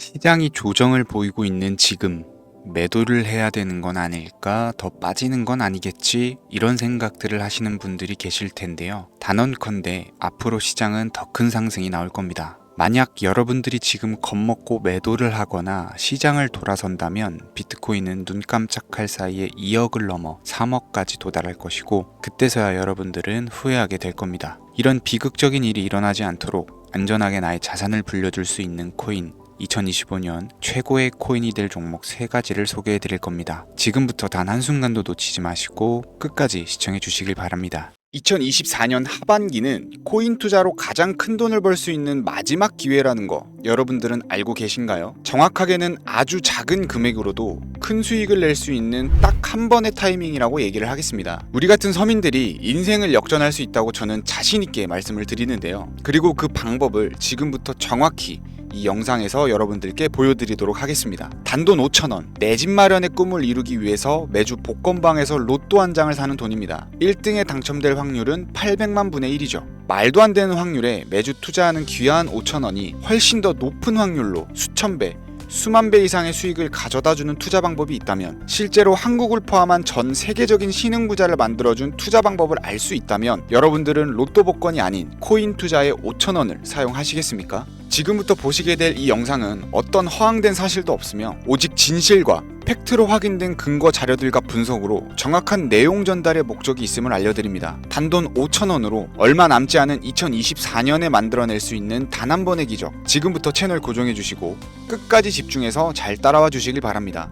시장이 조정을 보이고 있는 지금 매도를 해야 되는 건 아닐까, 더 빠지는 건 아니겠지, 이런 생각들을 하시는 분들이 계실 텐데요. 단언컨대 앞으로 시장은 더 큰 상승이 나올 겁니다. 만약 여러분들이 지금 겁먹고 매도를 하거나 시장을 돌아선다면 비트코인은 눈 깜짝할 사이에 2억을 넘어 3억까지 도달할 것이고, 그때서야 여러분들은 후회하게 될 겁니다. 이런 비극적인 일이 일어나지 않도록 안전하게 나의 자산을 불려줄 수 있는 코인, 2025년 최고의 코인이 될 종목 3가지를 소개해 드릴 겁니다. 지금부터 단 한순간도 놓치지 마시고 끝까지 시청해 주시길 바랍니다. 2024년 하반기는 코인 투자로 가장 큰 돈을 벌 수 있는 마지막 기회라는 거 여러분들은 알고 계신가요? 정확하게는 아주 작은 금액으로도 큰 수익을 낼 수 있는 딱 한 번의 타이밍이라고 얘기를 하겠습니다. 우리 같은 서민들이 인생을 역전할 수 있다고 저는 자신 있게 말씀을 드리는데요. 그리고 그 방법을 지금부터 정확히 이 영상에서 여러분들께 보여드리도록 하겠습니다. 단돈 5,000원, 내 집 마련의 꿈을 이루기 위해서 매주 복권방에서 로또 한 장을 사는 돈입니다. 1등에 당첨될 확률은 800만 분의 1이죠. 말도 안 되는 확률에 매주 투자하는 귀한 5,000원이 훨씬 더 높은 확률로 수천 배, 수만 배 이상의 수익을 가져다주는 투자 방법이 있다면, 실제로 한국을 포함한 전 세계적인 신흥부자를 만들어준 투자 방법을 알 수 있다면 여러분들은 로또 복권이 아닌 코인 투자에 5,000원을 사용하시겠습니까? 지금부터 보시게 될 이 영상은 어떤 허황된 사실도 없으며 오직 진실과 팩트로 확인된 근거 자료들과 분석으로 정확한 내용 전달의 목적이 있음을 알려드립니다. 단돈 5,000원으로 얼마 남지 않은 2024년에 만들어낼 수 있는 단 한 번의 기적. 지금부터 채널 고정해주시고 끝까지 집중해서 잘 따라와 주시길 바랍니다.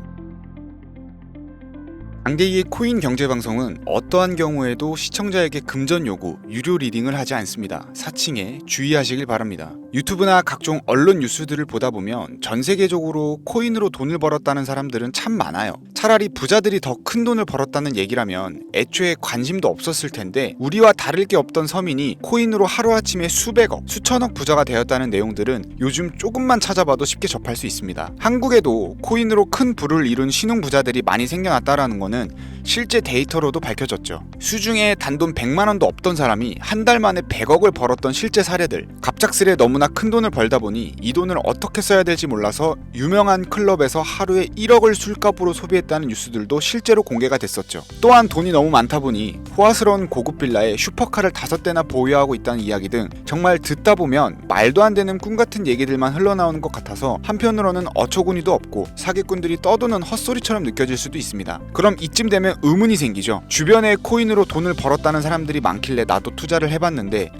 강대희의 코인 경제방송은 어떠한 경우에도 시청자에게 금전 요구, 유료 리딩을 하지 않습니다. 사칭에 주의하시길 바랍니다. 유튜브나 각종 언론 뉴스들을 보다 보면 전 세계적으로 코인으로 돈을 벌었다는 사람들은 참 많아요. 차라리 부자들이 더 큰 돈을 벌었다는 얘기라면 애초에 관심도 없었을 텐데, 우리와 다를 게 없던 서민이 코인으로 하루아침에 수백억, 수천억 부자가 되었다는 내용들은 요즘 조금만 찾아봐도 쉽게 접할 수 있습니다. 한국에도 코인으로 큰 부를 이룬 신흥 부자들이 많이 생겨났다라는 거는 실제 데이터로도 밝혀졌죠. 수중에 단돈 100만 원도 없던 사람이 한 달 만에 100억을 벌었던 실제 사례들. 갑작스레 너무나 큰 돈을 벌다 보니 이 돈을 어떻게 써야 될지 몰라서 유명한 클럽에서 하루에 1억을 술값으로 소비했다는 뉴스들도 실제로 공개가 됐었죠. 또한 돈이 너무 많다 보니 호화스러운 고급 빌라에 슈퍼카를 5대나 보유하고 있다는 이야기 등 정말 듣다 보면 말도 안 되는 꿈 같은 얘기들만 흘러나오는 것 같아서 한편으로는 어처구니도 없고 사기꾼들이 떠도는 헛소리처럼 느껴질 수도 있습니다. 그럼 이쯤 되면 의문이 생기죠. 주변에 코인으로 돈을 벌었다는 사람들이 많길래 나도 투자를 해봤는데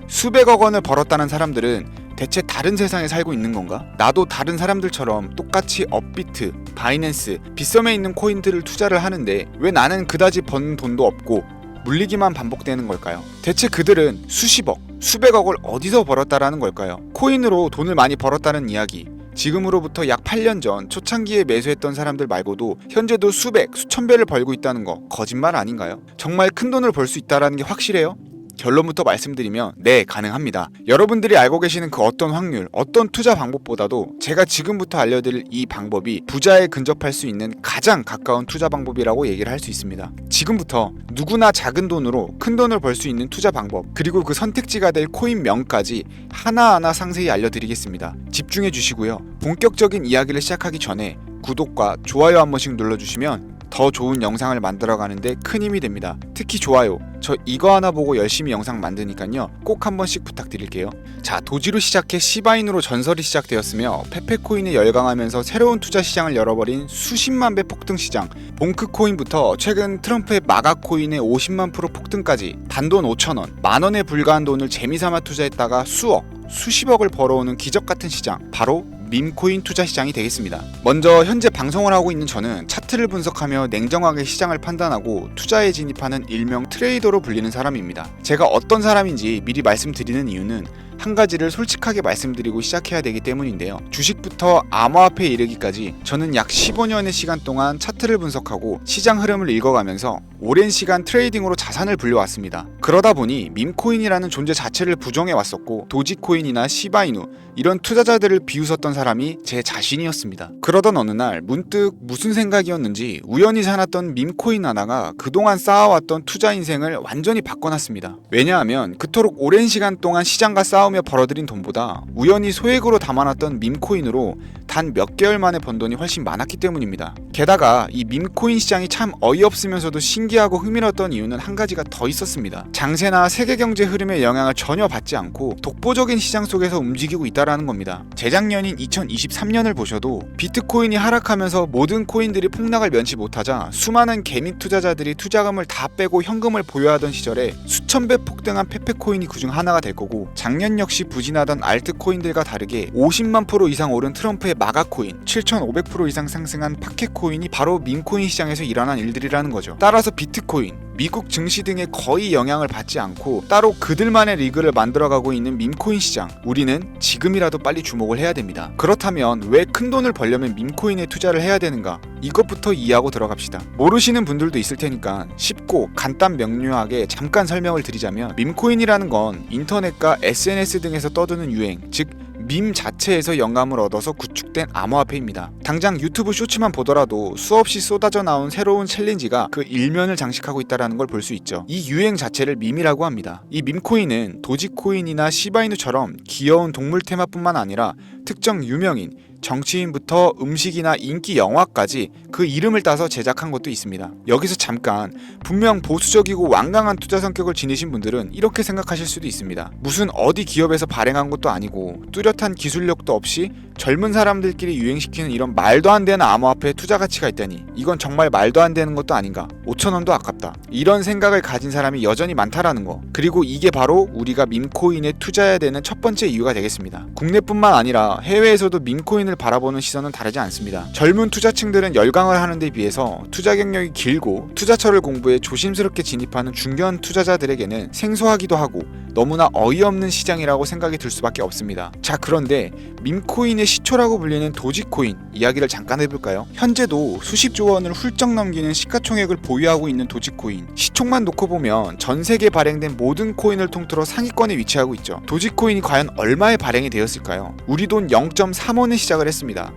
수백억 원을 벌었다는 사람들은 대체 다른 세상에 살고 있는 건가? 나도 다른 사람들처럼 똑같이 업비트, 바이낸스, 빗썸에 있는 코인들을 투자를 하는데 왜 나는 그다지 번 돈도 없고 물리기만 반복되는 걸까요? 대체 그들은 수십억, 수백억을 어디서 벌었다라는 걸까요? 코인으로 돈을 많이 벌었다는 이야기, 지금으로부터 약 8년 전 초창기에 매수했던 사람들 말고도 현재도 수백, 수천 배를 벌고 있다는 거 거짓말 아닌가요? 정말 큰 돈을 벌 수 있다는 게 확실해요? 결론부터 말씀드리면 네, 가능합니다. 여러분들이 알고 계시는 그 어떤 확률, 어떤 투자 방법보다도 제가 지금부터 알려드릴 이 방법이 부자에 근접할 수 있는 가장 가까운 투자 방법이라고 얘기를 할 수 있습니다. 지금부터 누구나 작은 돈으로 큰 돈을 벌 수 있는 투자 방법, 그리고 그 선택지가 될 코인명까지 하나하나 상세히 알려드리겠습니다. 집중해 주시고요. 본격적인 이야기를 시작하기 전에 구독과 좋아요 한 번씩 눌러주시면 더 좋은 영상을 만들어가는데 큰 힘이 됩니다. 특히 좋아요, 저 이거 하나 보고 열심히 영상 만드니까요, 꼭 한 번씩 부탁드릴게요. 자, 도지로 시작해 시바인으로 전설이 시작되었으며 페페코인에 열광하면서 새로운 투자 시장을 열어버린 수십만 배 폭등 시장, 봉크코인부터 최근 트럼프의 마가코인의 50만 프로 폭등까지 단돈 5,000원, 만원에 불과한 돈을 재미삼아 투자했다가 수억, 수십억을 벌어오는 기적같은 시장, 바로 밈코인 투자 시장이 되겠습니다. 먼저 현재 방송을 하고 있는 저는 차트를 분석하며 냉정하게 시장을 판단하고 투자에 진입하는 일명 트레이더로 불리는 사람입니다. 제가 어떤 사람인지 미리 말씀드리는 이유는 한 가지를 솔직하게 말씀드리고 시작해야 되기 때문인데요. 주식부터 암호화폐에 이르기까지 저는 약 15년의 시간 동안 차트를 분석하고 시장 흐름을 읽어가면서 오랜 시간 트레이딩으로 자산을 불려왔습니다. 그러다 보니 밈코인이라는 존재 자체를 부정해왔었고 도지코인이나 시바이누 이런 투자자들을 비웃었던 사람이 제 자신이었습니다. 그러던 어느 날 문득 무슨 생각이었는지 우연히 사놨던 밈코인 하나가 그동안 쌓아왔던 투자 인생을 완전히 바꿔놨습니다. 왜냐하면 그토록 오랜 시간 동안 시장과 싸우며 벌어들인 돈보다 우연히 소액으로 담아놨던 밈코인으로 단 몇 개월 만에 번 돈이 훨씬 많았기 때문입니다. 게다가 이 밈코인 시장이 참 어이없으면서도 신기하고 흥미로웠던 이유는 한 가지가 더 있었습니다. 장세나 세계 경제 흐름의 영향을 전혀 받지 않고 독보적인 시장 속에서 움직이고 있다라는 겁니다. 재작년인 2023년을 보셔도 비트코인이 하락하면서 모든 코인들이 폭락을 면치 못하자 수많은 개미 투자자들이 투자금을 다 빼고 현금을 보유하던 시절에 수천 배 폭등한 페페코인이 그중 하나가 될 거고, 작년 역시 부진하던 알트코인들과 다르게 50만 % 이상 오른 트럼프의 마가코인, 7,500% 이상 상승한 파켓코인이 바로 밈코인 시장에서 일어난 일들이라는 거죠. 따라서 비트코인, 미국 증시 등에 거의 영향을 받지 않고 따로 그들만의 리그를 만들어가고 있는 밈코인 시장, 우리는 지금이라도 빨리 주목을 해야 됩니다. 그렇다면 왜 큰돈을 벌려면 밈코인에 투자를 해야 되는가? 이것부터 이해하고 들어갑시다. 모르시는 분들도 있을 테니까 쉽고 간단 명료하게 잠깐 설명을 드리자면, 밈코인이라는 건 인터넷과 SNS 등에서 떠드는 유행, 즉 밈 자체에서 영감을 얻어서 구축된 암호화폐입니다. 당장 유튜브 쇼츠만 보더라도 수없이 쏟아져 나온 새로운 챌린지가 그 일면을 장식하고 있다는 걸 볼 수 있죠. 이 유행 자체를 밈이라고 합니다. 이 밈코인은 도지코인이나 시바이누처럼 귀여운 동물 테마뿐만 아니라 특정 유명인, 정치인부터 음식이나 인기 영화까지 그 이름을 따서 제작한 것도 있습니다. 여기서 잠깐, 분명 보수적이고 완강한 투자 성격을 지니신 분들은 이렇게 생각하실 수도 있습니다. 무슨 어디 기업에서 발행한 것도 아니고 뚜렷한 기술력도 없이 젊은 사람들끼리 유행시키는 이런 말도 안 되는 암호화폐에 투자 가치가 있다니, 이건 정말 말도 안 되는 것도 아닌가, 5,000원도 아깝다, 이런 생각을 가진 사람이 여전히 많다라는 거. 그리고 이게 바로 우리가 밈코인에 투자해야 되는 첫 번째 이유가 되겠습니다. 국내뿐만 아니라 해외에서도 밈코인을 바라보는 시선은 다르지 않습니다. 젊은 투자층들은 열광을 하는 데 비해서 투자 경력이 길고 투자처를 공부해 조심스럽게 진입하는 중견 투자자들에게는 생소하기도 하고 너무나 어이없는 시장이라고 생각이 들 수밖에 없습니다. 자, 그런데 밈코인의 시초라고 불리는 도지코인 이야기를 잠깐 해볼까요? 현재도 수십조 원을 훌쩍 넘기는 시가총액을 보유하고 있는 도지코인, 시총만 놓고 보면 전 세계에 발행된 모든 코인을 통틀어 상위권에 위치하고 있죠. 도지코인이 과연 얼마에 발행이 되었을까요? 우리 돈 0.3원에 시작을 했습니다.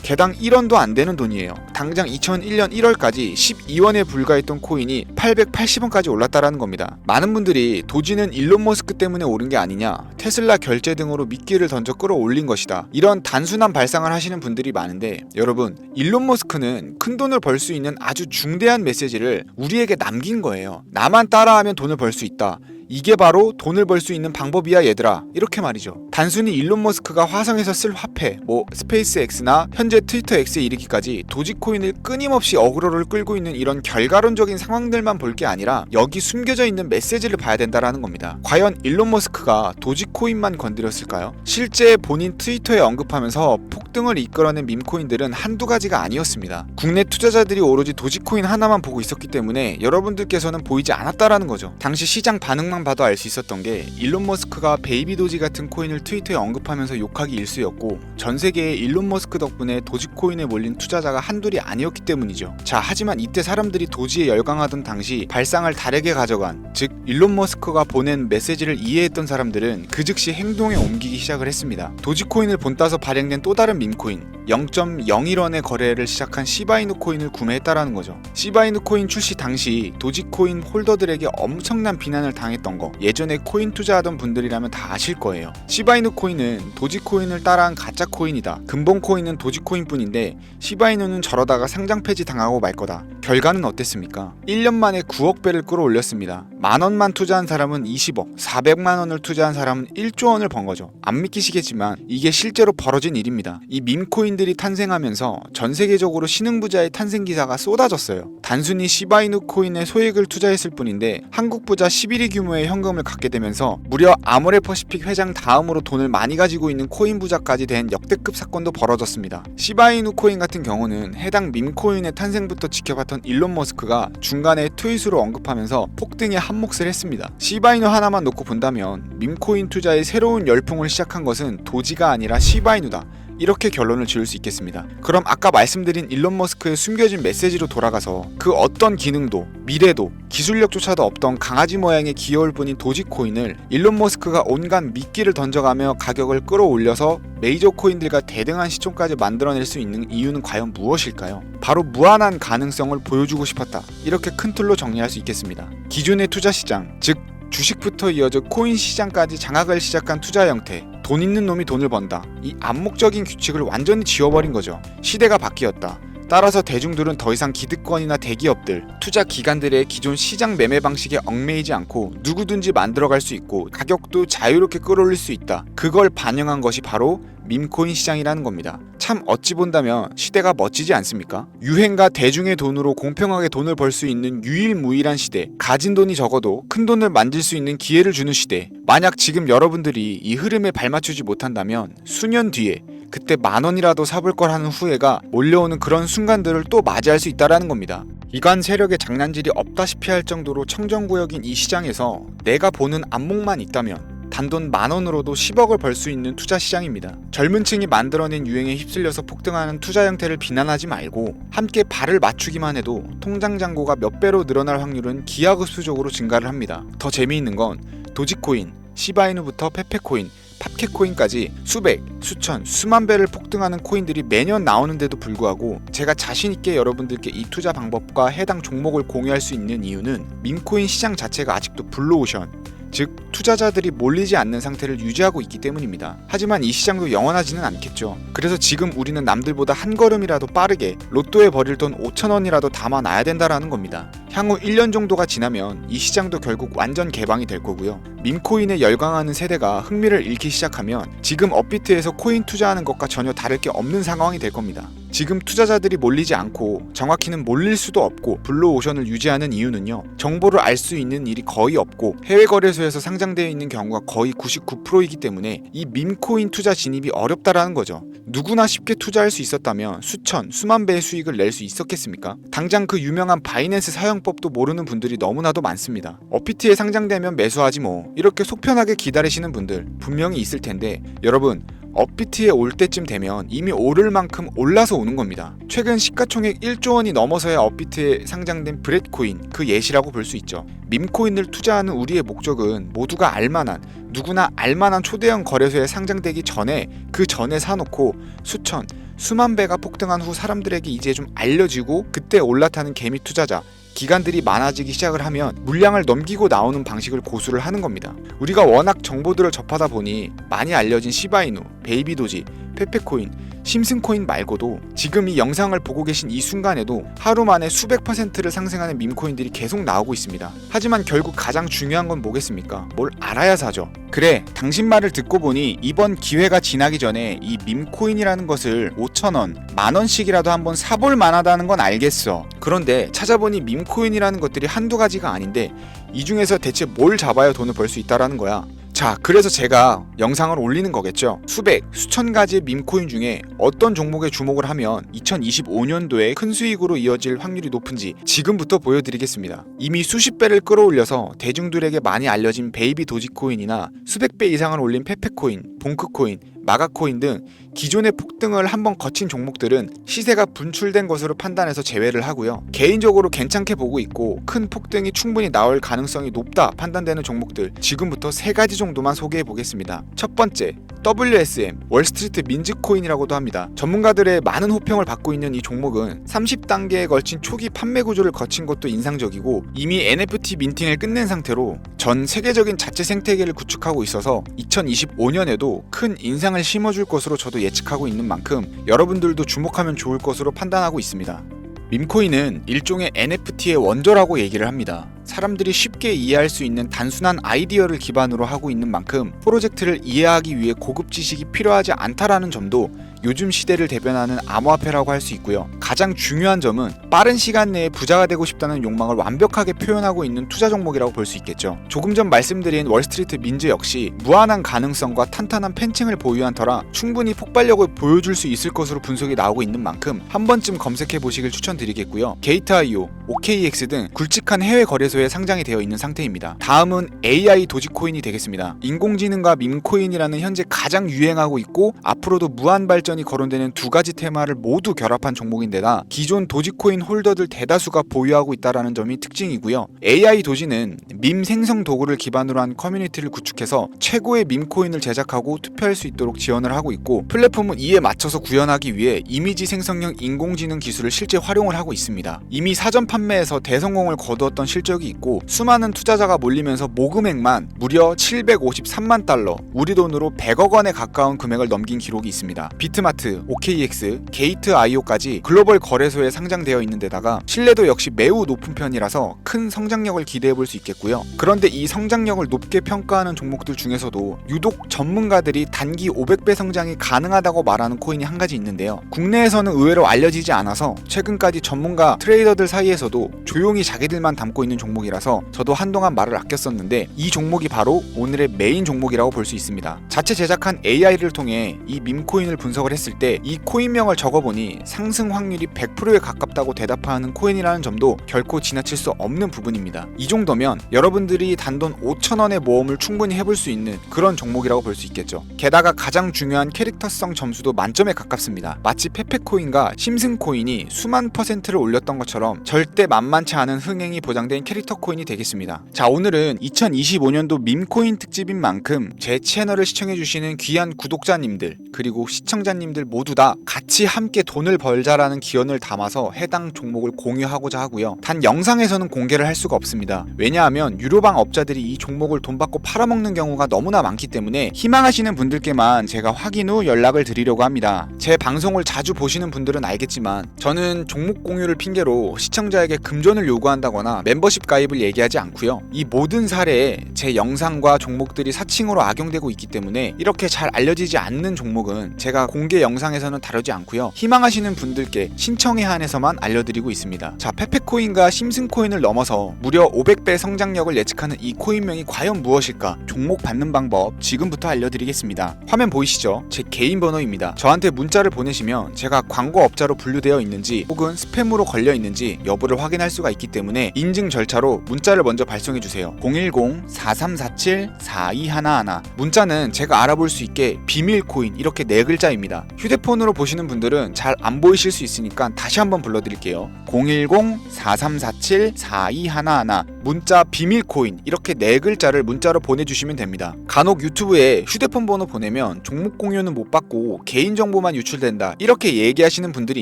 개당 1원도 안 되는 돈이에요. 당장 2001년 1월까지 12원에 불과했던 코인이 880원까지 올랐다라는 겁니다. 많은 분들이 도지는 일론 머스크 때문에 오른 게 아니냐, 테슬라 결제 등으로 미끼를 던져 끌어올린 것이다, 이런 단순한 발상을 하시는 분들이 많은데, 여러분, 일론 머스크는 큰 돈을 벌 수 있는 아주 중대한 메시지를 우리에게 남긴 거예요. 나만 따라하면 돈을 벌 수 있다, 이게 바로 돈을 벌 수 있는 방법이야 얘들아, 이렇게 말이죠. 단순히 일론 머스크가 화성에서 쓸 화폐, 스페이스 X나 현재 트위터 X에 이르기까지 도지코인을 끊임없이 어그로를 끌고 있는 이런 결과론적인 상황들만 볼 게 아니라 여기 숨겨져 있는 메시지를 봐야 된다라는 겁니다. 과연 일론 머스크가 도지코인만 건드렸을까요? 실제 본인 트위터에 언급하면서 폭등을 이끌어낸 밈코인들은 한두 가지가 아니었습니다. 국내 투자자들이 오로지 도지코인 하나만 보고 있었기 때문에 여러분들께서는 보이지 않았다라는 거죠. 당시 시장 반응만 봐도 알 수 있었던 게, 일론 머스크가 베이비 도지 같은 코인을 트위터에 언급하면서 욕하기 일쑤였고, 전 세계에 일론 머스크 덕분에 도지코인에 몰린 투자자가 한둘이 아니었기 때문이죠. 자, 하지만 이때 사람들이 도지에 열광하던 당시 발상을 다르게 가져간, 즉 일론 머스크가 보낸 메시지를 이해했던 사람들은 그 즉시 행동에 옮기기 시작을 했습니다. 도지코인을 본따서 발행된 또 다른 밈코인, 0.01원의 거래를 시작한 시바이누 코인을 구매했다라는 거죠. 시바이누 코인 출시 당시 도지코인 홀더들에게 엄청난 비난을 당했던 거, 예전에 코인 투자하던 분들이라면 다 아실 거예요. 시바이누 코인은 도지코인을 따라한 가짜 코인이다, 근본 코인은 도지코인 뿐인데 시바이누는 저러다가 상장 폐지 당하고 말 거다. 결과는 어땠습니까? 1년 만에 9억 배를 끌어올렸습니다. 만원만 투자한 사람은 20억, 400만원을 투자한 사람은 1조 원을 번 거죠. 안 믿기시겠지만 이게 실제로 벌어진 일입니다. 이 밈코인들이 탄생하면서 전 세계적으로 신흥부자의 탄생 기사가 쏟아졌어요. 단순히 시바이누 코인에 소액을 투자했을 뿐인데 한국 부자 11위 규모의 현금을 갖게 되면서 무려 아모레퍼시픽 회장 다음으로 돈을 많이 가지고 있는 코인 부자까지 된 역대급 사건도 벌어졌습니다. 시바이누 코인 같은 경우는 해당 밈코인의 탄생부터 지켜봤던 일론 머스크가 중간에 트윗으로 언급하면서 폭등에 한몫을 했습니다. 시바이누 하나만 놓고 본다면 밈코인 투자의 새로운 열풍을 시작한 것은 도지가 아니라 시바이누다, 이렇게 결론을 지을 수 있겠습니다. 그럼 아까 말씀드린 일론 머스크의 숨겨진 메시지로 돌아가서 그 어떤 기능도 미래도 기술력조차도 없던 강아지 모양의 귀여울 뿐인 도지코인을 일론 머스크가 온갖 미끼를 던져가며 가격을 끌어올려서 메이저 코인들과 대등한 시총까지 만들어낼 수 있는 이유는 과연 무엇일까요? 바로 무한한 가능성을 보여주고 싶었다, 이렇게 큰 틀로 정리할 수 있겠습니다. 기존의 투자 시장, 즉 주식부터 이어져 코인 시장까지 장악을 시작한 투자 형태, 돈 있는 놈이 돈을 번다. 이 암묵적인 규칙을 완전히 지워버린 거죠. 시대가 바뀌었다. 따라서 대중들은 더 이상 기득권이나 대기업들, 투자 기관들의 기존 시장 매매 방식에 얽매이지 않고 누구든지 만들어갈 수 있고 가격도 자유롭게 끌어올릴 수 있다. 그걸 반영한 것이 바로 밈코인 시장이라는 겁니다. 참 어찌 본다면 시대가 멋지지 않습니까? 유행과 대중의 돈으로 공평하게 돈을 벌 수 있는 유일무이한 시대, 가진 돈이 적어도 큰 돈을 만들 수 있는 기회를 주는 시대. 만약 지금 여러분들이 이 흐름에 발맞추지 못한다면 수년 뒤에 그때 10,000원이라도 사볼 걸 하는 후회가 몰려오는 그런 순간들을 또 맞이할 수 있다라는 겁니다. 이관 세력의 장난질이 없다시피 할 정도로 청정구역인 이 시장에서 내가 보는 안목만 있다면 단돈 10,000원으로도 10억을 벌 수 있는 투자 시장입니다. 젊은 층이 만들어낸 유행에 휩쓸려서 폭등하는 투자 형태를 비난하지 말고 함께 발을 맞추기만 해도 통장 잔고가 몇 배로 늘어날 확률은 기하급수적으로 증가를 합니다. 더 재미있는 건 도지코인, 시바이누부터 페페코인, 팝캣코인까지 수백, 수천, 수만 배를 폭등하는 코인들이 매년 나오는데도 불구하고 제가 자신있게 여러분들께 이 투자 방법과 해당 종목을 공유할 수 있는 이유는 밈코인 시장 자체가 아직도 블루오션, 즉 투자자들이 몰리지 않는 상태를 유지하고 있기 때문입니다. 하지만 이 시장도 영원하지는 않겠죠. 그래서 지금 우리는 남들보다 한 걸음이라도 빠르게 로또에 버릴 돈 5,000원이라도 담아놔야 된다라는 겁니다. 향후 1년 정도가 지나면 이 시장도 결국 완전 개방이 될 거고요. 밈코인에 열광하는 세대가 흥미를 잃기 시작하면 지금 업비트에서 코인 투자하는 것과 전혀 다를 게 없는 상황이 될 겁니다. 지금 투자자들이 몰리지 않고 정확히는 몰릴 수도 없고 블루오션을 유지하는 이유는요. 정보를 알 수 있는 일이 거의 없고 해외 거래소에서 상장되어 있는 경우가 거의 99%이기 때문에 이 밈코인 투자 진입이 어렵다라는 거죠. 누구나 쉽게 투자할 수 있었다면 수천, 수만 배의 수익을 낼 수 있었겠습니까? 당장 그 유명한 바이낸스 사용법도 모르는 분들이 너무나도 많습니다. 업비트에 상장되면 매수하지 뭐 이렇게 속편하게 기다리시는 분들 분명히 있을 텐데 여러분 업비트에 올 때쯤 되면 이미 오를 만큼 올라서 오는 겁니다. 최근 시가총액 1조 원이 넘어서야 업비트에 상장된 브렛코인 그 예시라고 볼 수 있죠. 밈코인을 투자하는 우리의 목적은 모두가 알만한 누구나 알만한 초대형 거래소에 상장되기 전에 그 전에 사놓고 수천, 수만 배가 폭등한 후 사람들에게 이제 좀 알려지고 그때 올라타는 개미 투자자 기관들이 많아지기 시작을 하면 물량을 넘기고 나오는 방식을 고수를 하는 겁니다. 우리가 워낙 정보들을 접하다 보니 많이 알려진 시바이누, 베이비도지, 페페코인, 심슨코인 말고도 지금 이 영상을 보고 계신 이 순간에도 하루 만에 수백 %를 상승하는 밈코인들이 계속 나오고 있습니다. 하지만 결국 가장 중요한 건 뭐겠습니까? 뭘 알아야 사죠. 그래, 당신 말을 듣고 보니 이번 기회가 지나기 전에 이 밈코인이라는 것을 5,000원, 10,000원씩이라도 한번 사볼 만하다는 건 알겠어. 그런데 찾아보니 밈코인이라는 것들이 한두 가지가 아닌데 이 중에서 대체 뭘 잡아야 돈을 벌 수 있다라는 거야. 자, 그래서 제가 영상을 올리는 거겠죠. 수백, 수천 가지의 밈코인 중에 어떤 종목에 주목을 하면 2025년도에 큰 수익으로 이어질 확률이 높은지 지금부터 보여드리겠습니다. 이미 수십 배를 끌어올려서 대중들에게 많이 알려진 베이비 도지코인이나 수백 배 이상을 올린 페페코인, 봉크코인, 마가코인 등 기존의 폭등을 한번 거친 종목들은 시세가 분출된 것으로 판단해서 제외를 하고요. 개인적으로 괜찮게 보고 있고 큰 폭등이 충분히 나올 가능성이 높다 판단되는 종목들 지금부터 3가지 정도만 소개해 보겠습니다. 첫 번째, WSM, 월스트리트 민즈코인이라고도 합니다. 전문가들의 많은 호평을 받고 있는 이 종목은 30단계에 걸친 초기 판매 구조를 거친 것도 인상적이고 이미 NFT 민팅을 끝낸 상태로 전 세계적인 자체 생태계를 구축하고 있어서 2025년에도 큰 인상을 심어줄 것으로 저도 예측하고 있는 만큼 여러분들도 주목하면 좋을 것으로 판단하고 있습니다. 밈코인은 일종의 NFT의 원조라고 얘기를 합니다. 사람들이 쉽게 이해할 수 있는 단순한 아이디어를 기반으로 하고 있는 만큼 프로젝트를 이해하기 위해 고급 지식이 필요하지 않다라는 점도 요즘 시대를 대변하는 암호화폐라고 할 수 있고요. 가장 중요한 점은 빠른 시간 내에 부자가 되고 싶다는 욕망을 완벽하게 표현하고 있는 투자 종목이라고 볼 수 있겠죠. 조금 전 말씀드린 월스트리트 민즈 역시 무한한 가능성과 탄탄한 팬층을 보유한 터라 충분히 폭발력을 보여줄 수 있을 것으로 분석이 나오고 있는 만큼 한 번쯤 검색해 보시길 추천드리겠고요. 게이트.io, OKX 등 굵직한 해외 거래소에 상장이 되어 있는 상태입니다. 다음은 AI 도지코인이 되겠습니다. 인공지능과 밈코인이라는 현재 가장 유행하고 있고 앞으로도 무한 발전이 거론되는 두 가지 테마를 모두 결합한 종목인데다 기존 도지코인 홀더들 대다수가 보유하고 있다는 점이 특징이고요. AI 도지는 밈 생성 도구를 기반으로 한 커뮤니티를 구축해서 최고의 밈코인을 제작하고 투표할 수 있도록 지원을 하고 있고 플랫폼은 이에 맞춰서 구현하기 위해 이미지 생성형 인공지능 기술을 실제 활용을 하고 있습니다. 이미 사전 판매에서 대성공을 거두었던 실적이 흔적이 있고 수많은 투자자가 몰리면서 모금액만 무려 753만 달러, 우리 돈으로 100억 원에 가까운 금액을 넘긴 기록이 있습니다. 비트마트, OKX, 게이트.io까지 글로벌 거래소에 상장되어 있는 데다가 신뢰도 역시 매우 높은 편이라서 큰 성장력을 기대해 볼 수 있겠고요. 그런데 이 성장력을 높게 평가하는 종목들 중에서도 유독 전문가들이 단기 500배 성장이 가능하다고 말하는 코인이 한 가지 있는데요. 국내에서는 의외로 알려지지 않아서 최근까지 전문가 트레이더들 사이에서도 조용히 자기들만 담고 있는 종목이라서 저도 한동안 말을 아꼈었는데 이 종목이 바로 오늘의 메인 종목이라고 볼 수 있습니다. 자체 제작한 AI를 통해 이 밈코인을 분석을 했을 때 이 코인명을 적어보니 상승 확률이 100%에 가깝다고 대답하는 코인이라는 점도 결코 지나칠 수 없는 부분입니다. 이 정도면 여러분들이 단돈 5,000원의 모험을 충분히 해볼 수 있는 그런 종목이라고 볼 수 있겠죠. 게다가 가장 중요한 캐릭터성 점수도 만점에 가깝습니다. 마치 페페코인과 심슨코인이 수만 %를 올렸던 것처럼 절대 만만치 않은 흥행이 보장된 캐릭터 코인이 되겠습니다. 자, 오늘은 2025년도 밈코인 특집인 만큼 제 채널을 시청해주시는 귀한 구독자님들 그리고 시청자님들 모두 다 같이 함께 돈을 벌자라는 기원을 담아서 해당 종목을 공유하고자 하고요. 단 영상에서는 공개를 할 수가 없습니다. 왜냐하면 유료방 업자들이 이 종목을 돈 받고 팔아먹는 경우가 너무나 많기 때문에 희망하시는 분들께만 제가 확인 후 연락을 드리려고 합니다. 제 방송을 자주 보시는 분들은 알겠지만 저는 종목 공유를 핑계로 시청자에게 금전을 요구한다거나 멤버십 가입을 얘기하지 않고요. 이 모든 사례에 제 영상과 종목들이 사칭으로 악용되고 있기 때문에 이렇게 잘 알려지지 않는 종목은 제가 공개 영상에서는 다루지 않고요. 희망하시는 분들께 신청에 한해서만 알려드리고 있습니다. 자, 페페코인과 심슨코인을 넘어서 무려 500배 성장력을 예측하는 이 코인명이 과연 무엇일까? 종목 받는 방법 지금부터 알려드리겠습니다. 화면 보이시죠? 제 개인 번호입니다. 저한테 문자를 보내시면 제가 광고업자로 분류되어 있는지 혹은 스팸으로 걸려 있는지 여부를 확인할 수가 있기 때문에 인증 절차로 문자를 먼저 발송해주세요. 010-4347-4211 문자는 제가 알아볼 수 있게 비밀코인 이렇게 4글자입니다. 휴대폰으로 보시는 분들은 잘 안 보이실 수 있으니까 다시 한번 불러드릴게요. 010-4347-4211 문자 비밀코인 이렇게 4글자를 문자로 보내주시면 됩니다. 간혹 유튜브에 휴대폰 번호 보내면 종목 공유는 못 받고 개인정보만 유출된다 이렇게 얘기하시는 분들이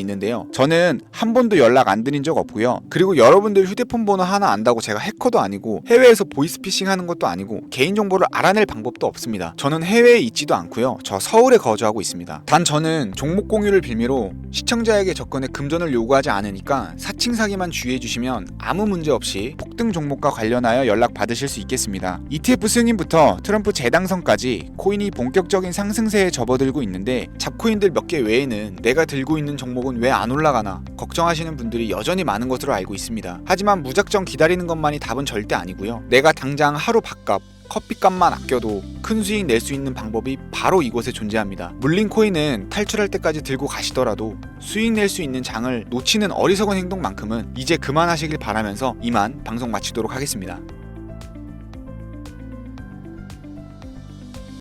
있는데요. 저는 한 번도 연락 안 드린 적 없고요. 그리고 여러분들 휴대폰 번호 하나 안다고 제가 해커도 아니고 해외에서 보이스피싱 하는 것도 아니고 개인정보를 알아낼 방법도 없습니다. 저는 해외에 있지도 않고요. 저 서울에 거주하고 있습니다. 단 저는 종목 공유를 빌미로 시청자에게 접근에 금전을 요구하지 않으니까 사칭 사기만 주의해 주시면 아무 문제 없이 폭등 종목과 관련하여 연락 받으실 수 있겠습니다. ETF 승인부터 트럼프 재당선까지 코인이 본격적인 상승세에 접어들고 있는데 잡코인들 몇 개 외에는 내가 들고 있는 종목은 왜 안 올라가나 걱정하시는 분들이 여전히 많은 것으로 알고 있습니다. 하지만 무작정 기다리는 것만이 답은 절대 아니고요. 내가 당장 하루 밥값 커피값만 아껴도 큰 수익 낼 수 있는 방법이 바로 이곳에 존재합니다. 물린 코인은 탈출할 때까지 들고 가시더라도 수익 낼 수 있는 장을 놓치는 어리석은 행동만큼은 이제 그만하시길 바라면서 이만 방송 마치도록 하겠습니다.